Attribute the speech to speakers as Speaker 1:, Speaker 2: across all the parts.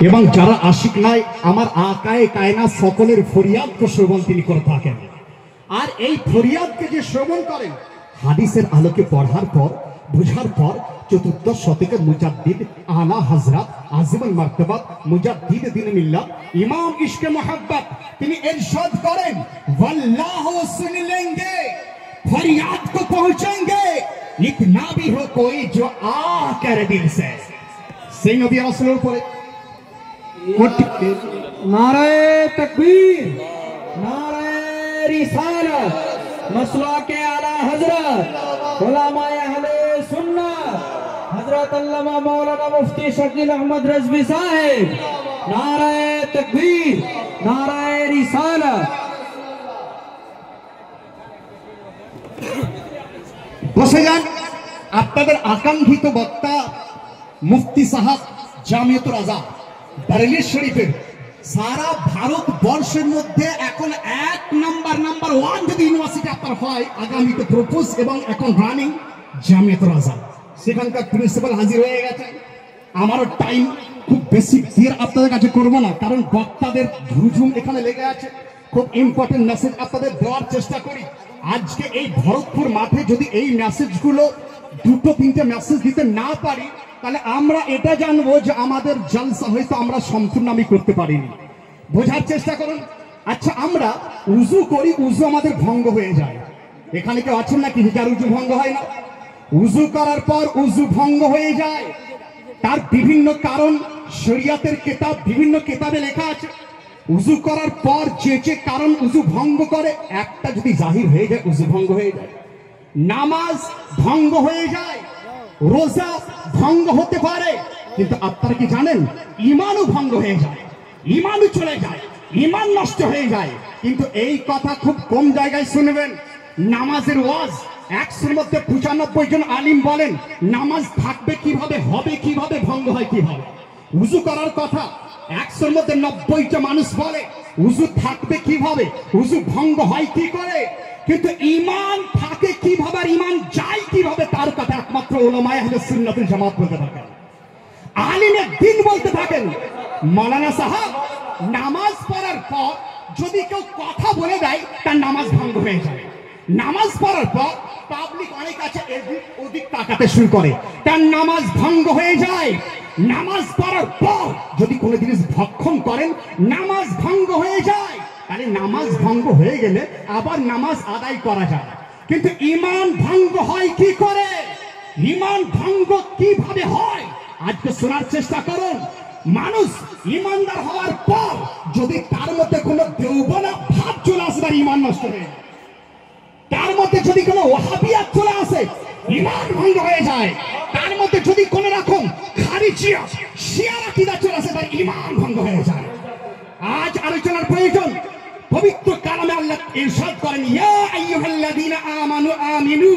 Speaker 1: এবং যারা আশিক নাই আমার আকায়ে কায়নাত সকলের ফরিয়াদকে শ্রবণ তিনি করে থাকেন। আর এই ফরিয়াদকে যে শ্রবণ করেন হাদিসের আলোকে পড়ার পর বুঝার পর চতুর্দশ শতকের মুজাদ্দিদ আলা হযরত আজিমুল মারতাবাত মুজাদ্দিদ দ্বীন মিল্লাত ইমাম ইশকে মোহাব্বত তিনি ইরশাদ করেন वल्लाहु सुन लेंगे फरियाद को पहुंचेंगे इतना भी हो कोई जो आ कर दिल से সেই নবী রাসূলের উপরে
Speaker 2: नारे तकबीर नारे रिसालत मसलाके आला हजरत उलमाए अहले सुन्नत हजरत अल्लामा मौलाना मुफ्ती शकील अहमद रज़वी साहिब नारे तकबीर नारे रिसालत।
Speaker 1: বসে যান আপনাদের আকাঙ্ক্ষিত বক্তা মুফতি সাহেব জামিয়াতুল আজহার বরেলি শরীফের সারা ভারতবর্ষের মধ্যে এখন এক নাম্বার 1 যদি ইউনিভার্সিটি আপনার হয় আগামীতে প্রপোজ এবং এখন রানিং জামিয়াতুল আজহার সেখানকার প্রিন্সিপাল হাজির হয়ে গেছে। আমারও টাইম খুব বেশি দিয়ে আপনাদের কাছে করবো না কারণ বক্তাদের হুজুম এখানে লেগে আছে। খুব ইম্পর্টেন্ট মেসেজ আপনাদের দেওয়ার চেষ্টা করি। আজকে এই ভরতপুর মাঠে যদি এই মেসেজগুলো দুটো তিনটে মেসেজ দিতে না পারি তাহলে আমরা এটা জানবো যে আমাদের জলসা হয়তো আমরা সম্পূর্ণ আমি করতে পারিনি। বোঝার চেষ্টা করুন। আচ্ছা আমরা উজু করি, উজু আমাদের ভঙ্গ হয়ে যায়। এখানে কেউ আছেন নাকি যার উজু ভঙ্গ হয় না? উজু করার পর উজু ভঙ্গ হয়ে যায়, তার বিভিন্ন কারণ শরিয়াতের কিতাব বিভিন্ন কিতাবে লেখা আছে। উজু করার পর যে যে কারণ উজু ভঙ্গ করে একটা যদি জাহির হয়ে যায় উজু ভঙ্গ হয়ে যায়, নামাজ ভঙ্গ হয়ে যায়, রোজা ভঙ্গ হতে পারে, কিন্তু আপনারা কি জানেন ঈমানও ভঙ্গ হয়ে যায়, ঈমানও চলে যায়, ঈমান নষ্ট হয়ে যায়। কিন্তু এই কথা খুব কম জায়গায় শুনবেন। নামাজের ওয়াজ 100-এর মধ্যে 95 জন আলিম বলেন নামাজ থাকবে কিভাবে, হবে কিভাবে, ভঙ্গ হয় কিভাবে। উজু করার কথা 100-এর মধ্যে 90টা মানুষ বলে উজু থাকবে কিভাবে, উজু ভঙ্গ হয় কি করে, কিন্তু ঈমান থাকে কিভাবে আর ঈমান যায় কিভাবে তার কথা একমাত্র উলামায়ে আহলে সুন্নাত ওয়াল জামাত বলতে থাকেন, আলিমে দ্বীন বলতে থাকেন। মাওলানা সাহেব নামাজ পড়ার পর যদি কেউ কথা বলে দেয় তার নামাজ ভঙ্গ হয়ে যাবে। নামাজ পড়ার পর পাবলিক অনেক আছে এদিক ওদিক তাকাতে শুরু করে, তার নামাজ ভঙ্গ হয়ে যায়। নামাজ পড়ার পর যদি কোনো জিনিস ভক্ষণ করেন নামাজ ভঙ্গ হয়ে যায়। তাহলে নামাজ ভঙ্গ হয়ে গেলে আবার নামাজ আদায় করা যায়, কিন্তু ঈমান ভঙ্গ হয় কি করে, ঈমান ভঙ্গ কিভাবে হয় আজকে শোনার চেষ্টা করুন। মানুষ ঈমানদার হওয়ার পর যদি তার মধ্যে কোনো দেওবনা ভাব চলে আসে তার ঈমান নষ্ট হয়ে যায়, তার মধ্যে যদি কোনো ওয়াহাবিয়াত চলে আসে ঈমান ভঙ্গ হয়ে যায়, তার মধ্যে যদি কোনো রকম খারিজিয়া শিয়া আকীদা চলে আসে তার ঈমান ভঙ্গ হয়ে যায়। আজ আলোচনার প্রয়োজন। পবিত্র কালামে আল্লাহ ইরশাদ করেন ইয়া আইয়ুহাল্লাযীনা আমানু আমিনু,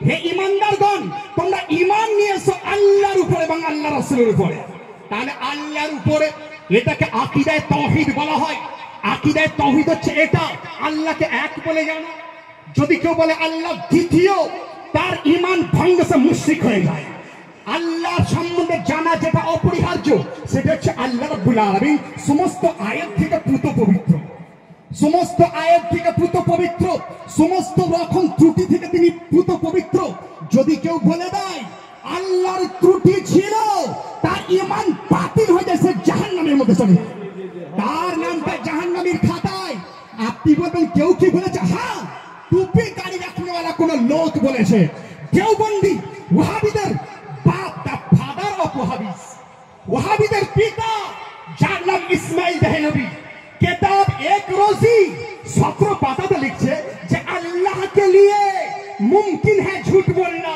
Speaker 1: হে ঈমানদারগণ তোমরা ঈমান নিয়ে এসো আল্লাহর উপরে এবং আল্লাহর রাসূলের উপরে। তাহলে আল্লাহর উপরে এটাকে আকীদায়ে তাওহীদ বলা হয়। আকীদায়ে তাওহীদ হচ্ছে এটা আল্লাহকে এক বলে জানা। যদি কেউ বলে আল্লাহ দ্বিতীয় তার ঈমান ভঙ্গ, সে মুশরিক হয়ে যায়। আল্লাহর সম্বন্ধে জানা যেটা অপরিহার্য সেটা হচ্ছে আল্লাহ রাব্বুল আলামিন সমস্ত আয়াত থেকে পুত পবিত্র, সমস্ত আয়াত থেকে পুত পবিত্র, সমস্ত রকম ত্রুটি থেকে তিনি পুত পবিত্র। যদি কেউ বলে দেয় আল্লাহর ত্রুটি ছিল তার ঈমান বাতিল হয়ে যায়, সে জাহান্নামের মধ্যে চলে যায়, তার নামটা জাহান্নামের খাতায়। আপনি বলবেন কেউ কি বলেছে? হ্যাঁ, টুপি গাড়ি রাখনেওয়ালা কোন লোক বলেছে। দেওবন্দি ওয়াহাবিদের বাপ, দা ফাদার অফ ওয়াহাবিস, ওয়াহাবিদের পিতা যার নাম ইসমাইল দেহলভি, किताब एक रोजी 17 पाता लिखছে যে আল্লাহকে নিয়ে মুমকিন है झूठ बोलना,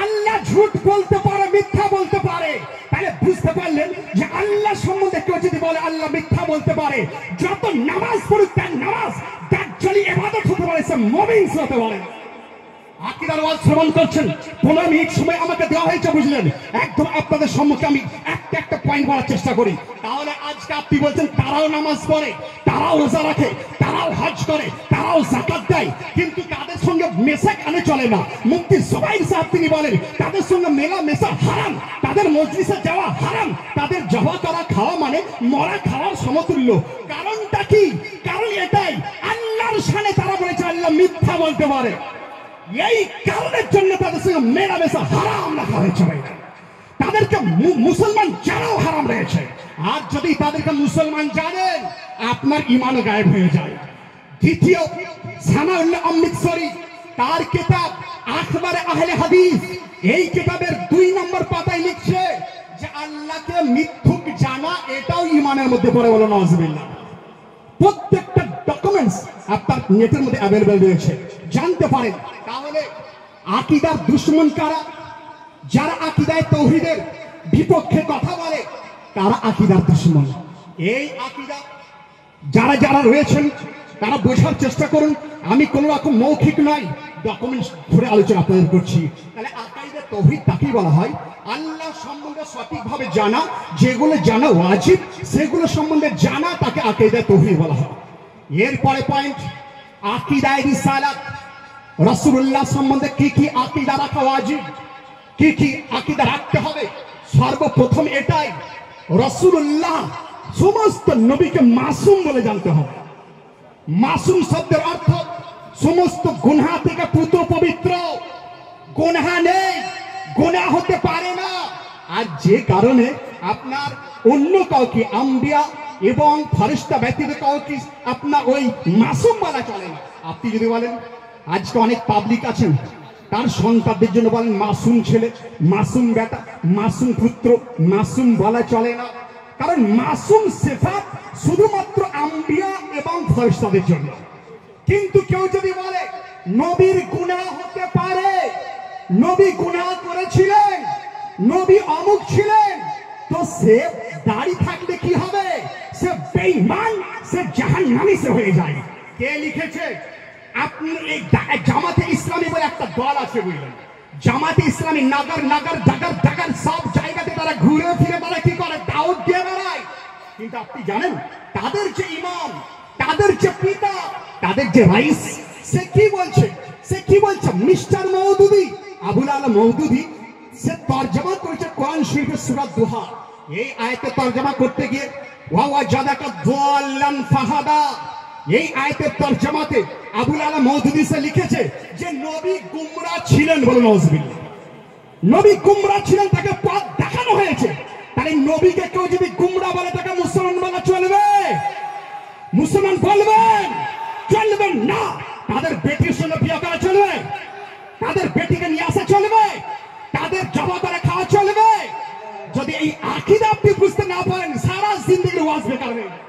Speaker 1: আল্লাহ ঝুট বলতে পারে, মিথ্যা বলতে পারে। তাহলে বুঝতে পারলেন যে আল্লাহ সম্বন্ধে কেউ যদি বলে আল্লাহ মিথ্যা বলতে পারে, যত নামাজ পড়ুক তার নামাজ দাজ্জালি ইবাদত হতে পারে, সে মুমিন হতে পারে। আকীদার ওয়াজ শ্রবণ করছেন, 15 মিনিট সময় আমাকে দেওয়া হয়েছে, বুঝলেন? একদম আপনাদের সম্মুখে আমি একটা পয়েন্ট বলার চেষ্টা করি। তাহলে আজকে আপনি বলছেন তারাও নামাজ পড়ে, তারাও রোজা রাখে, তারাও হজ করে, তারাও যাকাত দেয়, কিন্তু তাদের সঙ্গে মেশা কেন চলে না? মুফতি জুবাইর সাহেব তিনি বলেন তাদের সঙ্গে মেলা মেশা হারাম, তাদের মজলিসে যাওয়া হারাম, তাদের জবা করা খাওয়া মানে মরা খাওয়ার সমতুল্য। কারণটা কি? কারণ এটাই, আল্লাহর শানে তারা বলেছে আল্লাহ মিথ্যা বলতে পারে, এই কারণের জন্য তাদের সঙ্গে মেলামেশা হারাম রাখা হয়েছে। তাদেরকে মুসলমান জানাও হারাম রয়েছে। আর যদি তাদেরকে মুসলমান জানেন, আপনার ইমানও গায়েব হয়ে যায়। দ্বিতীয়, সানাউল্লাহ অমৃতসরি তার কিতাব আখবারে আহলে হাদিস, এই কিতাবের 2 নম্বর পাতায় লিখছে যে আল্লাহকে মিথ্যুক জানা এটাও ইমানের মধ্যে পড়ে, বলো নাউজুবিল্লাহ। প্রত্যেকটা ডকুমেন্টস আপনার নেটের মধ্যে অ্যাভেলেবল রয়েছে, জানতে পারেন। তাহলে আকীদার দুশমন কারা? যারা আকীদায় তাওহীদের বিপক্ষে কথা বলে তারা আকীদার দুশমন। এই আকীদা যারা যারা রয়েছেন তারা বোঝার চেষ্টা করুন। আমি কোন রকম মৌখিক নয়, ডকুমেন্টস ধরে আলোচনা আপনাদের করছি। তাহলে আকীদা তাওহীদ তাকেই বলা হয় আল্লাহ সম্বন্ধে সঠিকভাবে জানা, যেগুলো জানা ওয়াজিব সেগুলো সম্বন্ধে জানা, তাকে আকীদা তাওহীদ বলা হয়। এরপরে পয়েন্ট, আকীদায়ে রিসালাত, রাসূলুল্লাহ সম্বন্ধে কি কি আকীদা রাখা ওয়াজিব, কি কি আকীদা রাখতে হবে। সর্বপ্রথম এটাই, রাসূলুল্লাহ সমস্ত নবীকে মাসুম বলে জানতে হবে। মাসুম শব্দের অর্থ সমস্ত গুনাহ থেকে পুত পবিত্র, গুনাহ নেই, গুনাহ হতে পারে না। আর যে কারণে আপনার অন্য কাউকে আম্বিয়া এবং ফেরেশতা ব্যতীত কাউকে আপনার ওই মাসুম বলা চলে না। আপনি যদি বলেন, আজকে অনেক পাবলিক আছেন তার সন্তানদের জন্য বলেন মাসুম ছেলে, মাসুম বেটা, মাসুম পুত্র, মাসুম বলা চলে না। কারণ মাসুম সিফাত শুধুমাত্র আম্বিয়া এবং ফেরেশতাদের জন্য। কিন্তু কেউ যদি বলে নবীর গুনাহ হতে পারে, নবী গুনাহ করেছিলেন, নবী অমুক ছিলেন, তো সে দাড়ি থাকলে কি হবে? সে বেঈমান, সে জাহান্নামী সে হয়ে যায়। কে লিখেছে? আপনি এই জামাতে ইসলামী বলে একটা দল আছে, বুঝলেন? জামাতে ইসলামী নগর নগর ডাগর ডাগর সব জায়গাতে তারা ঘুরে ফিরে তারা কি করে? দাওয়াত দিয়ে বেড়ায়। কিন্তু আপনি জানেন তাদের যে ইমাম, তাদের যে পিতা, তাদের যে রাইস, সে কি বলছে? সে কি বলছে? মিস্টার মওদুদি, আবুল আলা মওদুদি, সে তরজমা করেছে কোরআন শরীফের সূরা দুহা। এই আয়াতে তরজমা করতে গিয়ে ওয়া ওয়াজাদাকা দাল্লান ফাহাদা, এই আয়াতের তরজমাতে আবুল আলা মওদুদি সে লিখেছে যে নবী গুমরাহ ছিলেন, বলে নাউজুবিল্লাহ। নবী গুমরাহ ছিলেন, তাকে পথ দেখানো হয়েছে। তাহলে নবীকে কেউ যদি গুমরাহ বলে তাকে মুসলমান বলা চলবে? মুসলমান বলবেন? চলবেন না। তাদের বেটির সঙ্গে বিয়ে করা চলবে? তাদের বেটিকে নিয়ে আসা চলবে? তাদের জবা করে খাওয়া চলবে? যদি এই আকীদা আপনি বুঝতে না পারেন, সারা জিন্দেগির ওয়াজ বেকার হয়ে যায়,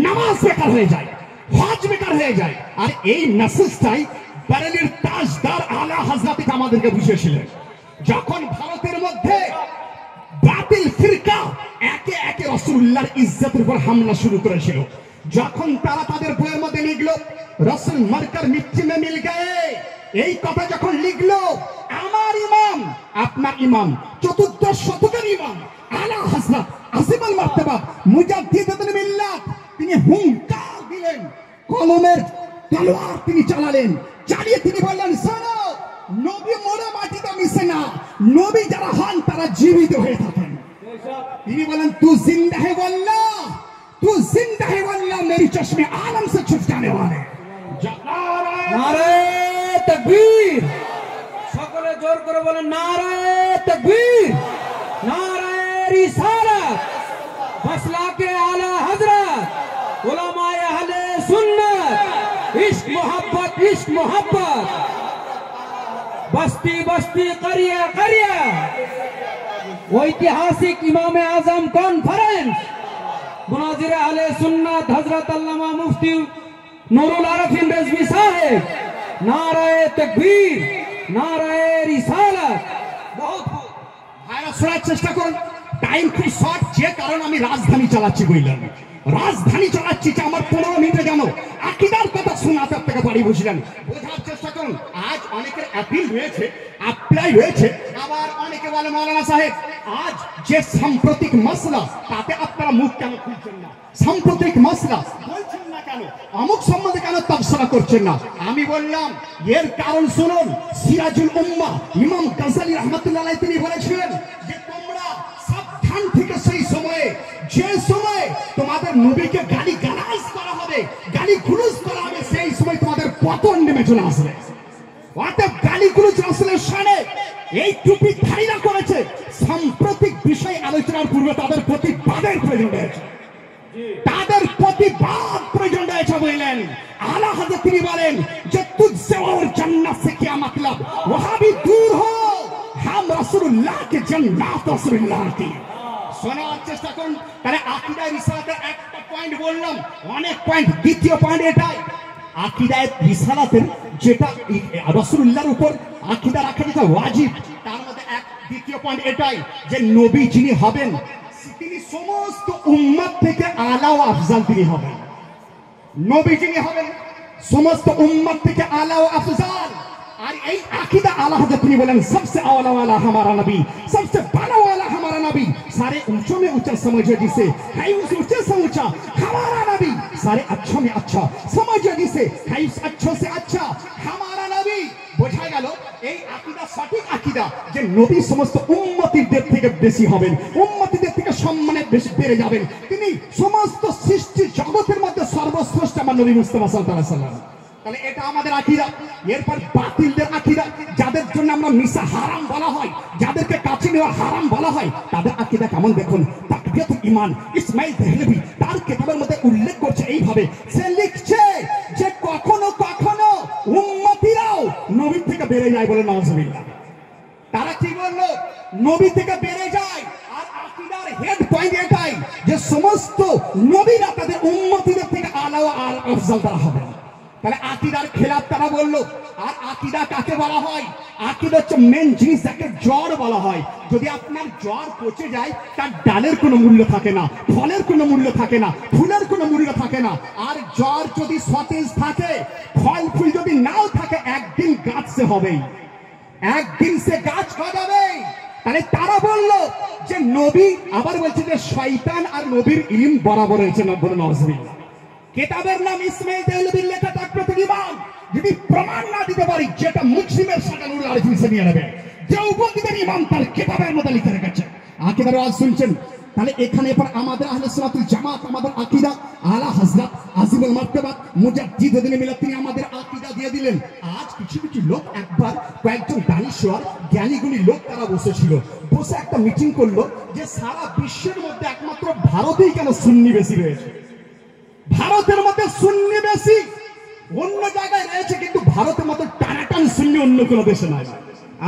Speaker 1: নামাজ বেকার হয়ে যায়, হজ বেকার হয়ে যায়। আর এই মেসেজটাই বারেলির তাজদার আলা হযরত আমাদেরকে বুঝিয়েছিলেন। যখন ভারতের মধ্যে বাতিল ফিরকা একে একে রাসূলুল্লাহর ইজ্জতের উপর হামলা শুরু করেছিল, যখন তারা তাদের বইয়ের মধ্যে লিখলো রাসূল মারকার মিট্টি মে মিল গয়ে, এই কথা যখন লিখলো, আমার ইমাম, আপনার ইমাম, চতুর্দশ শতকের ইমাম আলা হযরত আসিফুল মারতাবা মুজাদ্দিদুল মিল্লাত, তিনি হুঙ্কার দিলেন, কলমের তলোয়ার তিনি চালালেন, চালিয়ে তিনি বললেন, শোনো, নবী মরে মাটিতে মিশে না, নবী যারা হন তারা জীবিত হয়ে থাকেন। তিনি বলেন, তু জিন্দা হে ওয়াল্লাহ, তু জিন্দা হে ওয়াল্লাহ, মেরি চশমে আলম সে ছুপ জানে ওয়ালে।
Speaker 2: নারে তাকবীর, সকলে জোর করে বলেন নারে তাকবীর, নারে রিসালাত, মাসলাকে আলা হযরত, উলামায়ে আহলে সুন্নাত, ইশক মোহাব্বত, ইশক মোহাব্বত, বস্তি বস্তি, করিয়া করিয়া, ঐতিহাসিক ইমামে আজম কনফারেন্স, মুনাজির আহলে সুন্নাত হযরত আল্লামা মুফতি নুরুল আরফিন রেজভী সাহেব, নারায়ে তাকবীর, নারায়ে রিসালাত।
Speaker 1: বহুত ভাইরা শোনার চেষ্টা করুন, টাইম খুব শর্ট, যে কারণে আমি রাজধানী চালাচ্ছি, বুঝলেন? রাজধানী চালাচ্ছি যে আমার 15 মিনিটে যেন আকীদার কথা শোনাতে আপনাকে পারি, বুঝলেন? বোঝার চেষ্টা করুন। আজ অনেকের অ্যাপিল রয়েছে, অ্যাপ্লাই রয়েছে, আবার অনেকে বলে মৌলানা সাহেব আজ যে সাম্প্রতিক মাসলা তাতে আপনারা মুখ কেন খুলছেন না, সাম্প্রতিক মাসলা বলছেন না কেন, অমুক সম্বন্ধে কেন তাফসীর করছেন না? আমি বললাম এর কারণ শুনুন। সিরাজুল উম্মাহ ইমাম গাজ্জালী রাহমাতুল্লাহ আলাইহি তিনি বলেছিলেন যে তোমরা সাবধান থেকে সেই সময়ে, যে সময়ে তোমাদের নবীকে গালি গালাজ করা হবে, গালি গুলুজ করা হবে, সেই সময় তোমাদের পতন নেমে চলে আসবে। অতএব গালিগুলো আসলে শানে এই টুপি ধারীরা করেছে, সাম্প্রতিক বিষয় আলোচনার পূর্বে তাদের প্রতিবাদের প্রয়োজন রয়েছে, তাদের প্রতিবাদ প্রয়োজন রয়েছে। বললেন আলা হযরত তিনি বলেন যে তুঝসে और जन्नत से क्या मतलब, वहाबी दूर हो, हम রাসূলুল্লাহ के जन्नत রাসূলুল্লাহ की। শোনার চেষ্টা করুন। তাহলে আকীদায় রিসালাতের একটা পয়েন্ট বললাম, অনেক পয়েন্ট। দ্বিতীয় পয়েন্ট এটাই, আকীদায় রিসালাতের যেটা রাসূলুল্লাহর উপর আকীদা রাখা যেটা ওয়াজিব, তার মধ্যে এক দ্বিতীয় পয়েন্ট এটাই যে নবী যিনি হবেন তিনি সমস্ত উম্মত থেকে আলা ও আফজাল তিনি হবেন। নবী যিনি হবেন সমস্ত উম্মত থেকে আলা ও আফজাল। আর এই আকীদা আলা হযরত তিনি বলেন सबसे आला वाला हमारा नबी, सबसे बड़ा वाला हमारा नबी, सारे ऊंचों में ऊंचा समझे जिसे, है उस ऊंचे से ऊंचा हमारा नबी, सारे अच्छों में अच्छा समझे जिसे, है उस अच्छों से अच्छा हमारा नबी। বোঝা গেল এই আকীদা সঠিক আকীদা যে নবী সমস্ত উম্মতিদের থেকে বেশি হবেন, উম্মতিদের থেকে সম্মানে বেশি বেড়ে যাবেন। তিনি সমস্ত সৃষ্টি জগতের মধ্যে সর্বশ্রেষ্ঠ আমার নবী মুস্তাফা সাল্লাল্লাহু আলাইহি ওয়াসাল্লাম। তাহলে এটা আমাদের আকীদা। এরপর বাতিলদের আকীদা, যাদের জন্য আমরা মিশা হারাম বলা হয়, যাদেরকে কাছে নেওয়া হারাম বলা হয়, তাদের আকীদা কেমন দেখুন। তাকবিয়াতুল ঈমান ইসমাইল দেহলভী তার কিতাবের মধ্যে উল্লেখ করছে এইভাবে, সে লিখছে যে কখনো কখনো উম্মতিরাও নবী থেকে বেড়ে যায়, বলে নাউজুবিল্লাহ। তারা কি বলল? নবী থেকে বেড়ে যায়। আর আকীদার হেড পয়েন্ট এটাই যে সমস্ত নবীরা তাদের উম্মতিদের থেকে আলা ও আফজাল তারা হবে। তাহলে আকীদার খেলাফ তারা বললো। আর আকীদা কাকে বলা হয়? আকীদা হচ্ছে মেন জিনিস, যাকে জ্বর বলা হয়। যদি আপনার জ্বর পচে যায় তার ডালের কোনো মূল্য থাকে না, ফলের কোনো মূল্য থাকে না, ফুলের কোনো মূল্য থাকে না। আর জ্বর যদি সতেজ থাকে, ফল ফুল যদি নাও থাকে, একদিন গাছ সে হবেই, একদিন সে গাছ গজাবে। তাহলে তারা বলল যে নবী, আবার বলছে যে শয়তান আর নবীর ইলম বরাবর হয়েছে, নব্বই নাউজুবিল্লাহ। কিতাবের নাম ইসমাইল দেহলভীর লেখা তাকবিয়াতুল ঈমান। যদি প্রমাণ না দিতে পারি, যেটা মুসলিমের সাথে নুরুল আরিফিন সে নিয়ে নেবে, দেওবন্দিদের ইমাম তার কিতাবের মধ্যে লিখে রেখেছে। আকীদার ওয়াজ শুনছেন। তাহলে এখানে এবার আমাদের আহলে সুন্নাতুল জামাত, আমাদের আকীদা আলা হযরত আজিমুল মারতাবাত মুজাদ্দিদুল মিল্লাত তিনি আমাদের আকীদা দিয়ে দিলেন। আজ কিছু কিছু লোক, একবার কয়েকজন দানিশ্বর জ্ঞানীগুণী লোক তারা বসেছিল, বসে একটা মিটিং করলো যে সারা বিশ্বের মধ্যে একমাত্র ভারতেই কেন সুন্নি বেশি রয়েছে, ভারতের মধ্যে সুন্নি বেশি, অন্য জায়গায় রয়েছে কিন্তু ভারতের মতো টানাটান সুন্নি অন্য কোনো দেশে নাই।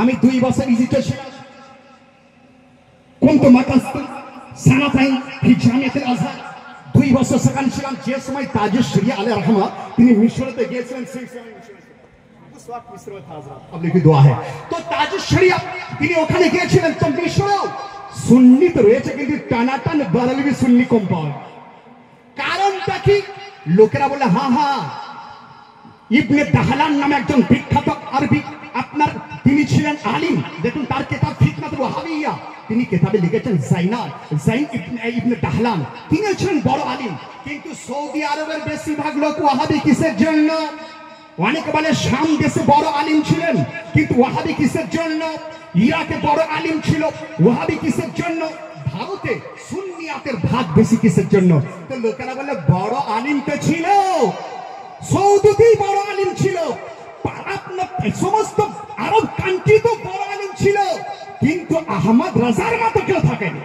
Speaker 1: আমি 2 বছর ইজিপ্টে ছিলাম, কোন তো মাকাস সানাতাইন ফি জামিয়াতুল আজহার 2 বছর সেখানে ছিলাম। যে সময় তাজুশ শরিয়া আলাইহি রাহমা তিনি মিশরতে গিয়েছিলেন, সেই সময় उस वक्त मिस्र में था हजरत, अब लिखी दुआ है। तो ताजुश शरिया তিনি ওখানে গিয়েছিলেন। তো মিশরেও সুন্নি তো রয়েছে কিন্তু টানাটান বারেলভি সুন্নি কম পাওয়া যায়। কারণটা কি? লোকেরা বলে হ্যাঁ হ্যাঁ, ইবনে দাহলান নামে একজন বিখ্যাত আরবি আপনার তিনি ছিলেন আলিম। দেখুন তার কিতাব ফিতনাতুল ওয়াহাবিয়া, তিনি কিতাবে লিখেছেন জাইন ইবনে দাহলান, তিনি ছিলেন বড় আলিম। কিন্তু সৌদি আরবের বেশিরভাগ লোক ওয়াহাবি কিসের জন্য? অনেকে বলে শাম দেশে বড় আলিম ছিলেন, কিন্তু ওয়াহাবি কিসের জন্য? ইরাকে বড় আলিম ছিল, ওয়াহাবি কিসের জন্য? ভারতে সুন্নিয়াতের ভাগ বেশি কিসের জন্য? তো লোকেরা বলে বড় আলিম তো ছিল, সৌদিতেই বড় আলিম ছিল, আপনার সমস্ত আরব কান্ট্রি তো বড় আলিম ছিল, কিন্তু আহমদ রাজার মতো কেউ থাকেনি,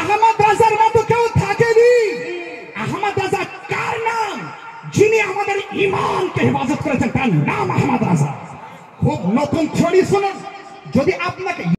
Speaker 1: আহমদ রাজার মতো কেউ থাকেনি। আহমদ রাজা কার নাম? যিনি আমাদের ঈমানকে হেফাজত করেছেন, তার নাম আহমদ রাজা। খুব নতুন ছড়ি শুনুন, যদি আপনাকে